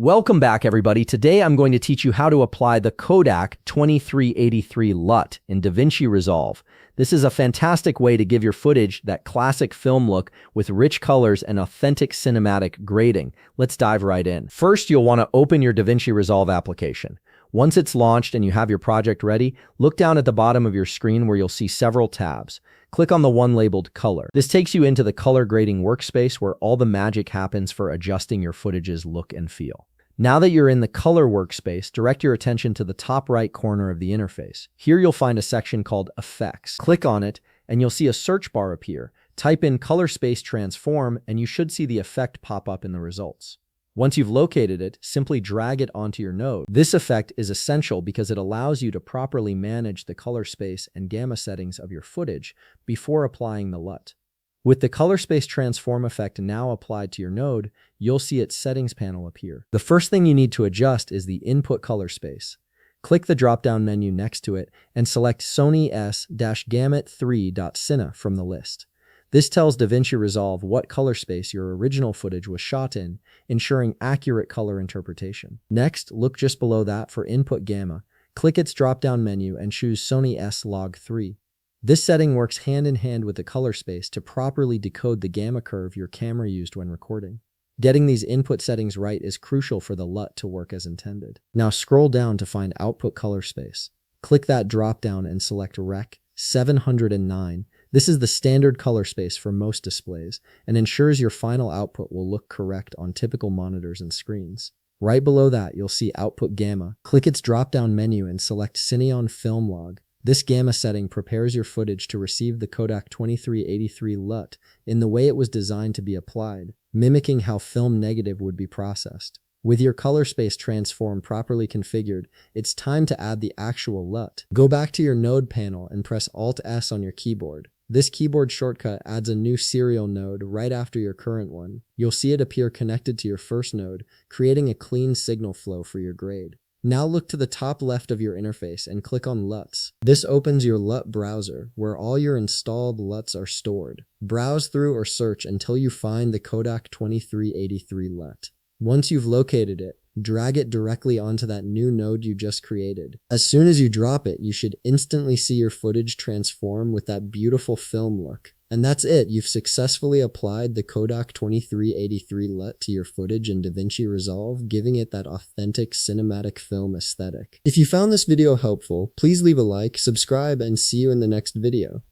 Welcome back, everybody. Today I'm going to teach you how to apply the Kodak 2383 Lut in Davinci Resolve. This is a fantastic way to give your footage that classic film look with rich colors and authentic cinematic grading. Let's dive right in. First, you'll want to open your Davinci Resolve application. Once it's launched and you have your project ready, look down at the bottom of your screen where you'll see several tabs. Click on the one labeled Color. This takes you into the color grading workspace where all the magic happens for adjusting your footage's look and feel. Now that you're in the color workspace, direct your attention to the top right corner of the interface. Here you'll find a section called Effects. Click on it and you'll see a search bar appear. Type in Color Space Transform and you should see the effect pop up in the results. Once you've located it, simply drag it onto your node. This effect is essential because it allows you to properly manage the color space and gamma settings of your footage before applying the LUT. With the color space transform effect now applied to your node, you'll see its settings panel appear. The first thing you need to adjust is the input color space. Click the drop-down menu next to it and select Sony S-Gamut3.Cine from the list. This tells Davinci Resolve what color space your original footage was shot in, ensuring accurate color interpretation. Next, look just below that for input gamma. Click its drop-down menu and choose Sony S-Log3. This setting works hand in hand with the color space to properly decode the gamma curve your camera used when recording. Getting these input settings right is crucial for the LUT to work as intended. Now scroll down to find output color space. Click that drop-down and select Rec 709. This is the standard color space for most displays and ensures your final output will look correct on typical monitors and screens. Right below that, you'll see Output Gamma. Click its drop-down menu and select Cineon Film Log. This gamma setting prepares your footage to receive the Kodak 2383 LUT in the way it was designed to be applied, mimicking how film negative would be processed. With your color space transform properly configured, it's time to add the actual LUT. Go back to your node panel and press Alt-S on your keyboard. This keyboard shortcut adds a new serial node right after your current one. You'll see it appear connected to your first node, creating a clean signal flow for your grade. Now look to the top left of your interface and click on LUTs. This opens your LUT browser, where all your installed LUTs are stored. Browse through or search until you find the Kodak 2383 LUT. Once you've located it, drag it directly onto that new node you just created. As soon as you drop it, you should instantly see your footage transform with that beautiful film look. And that's it, you've successfully applied the Kodak 2383 LUT to your footage in Davinci Resolve, giving it that authentic cinematic film aesthetic. If you found this video helpful, please leave a like, subscribe, and see you in the next video.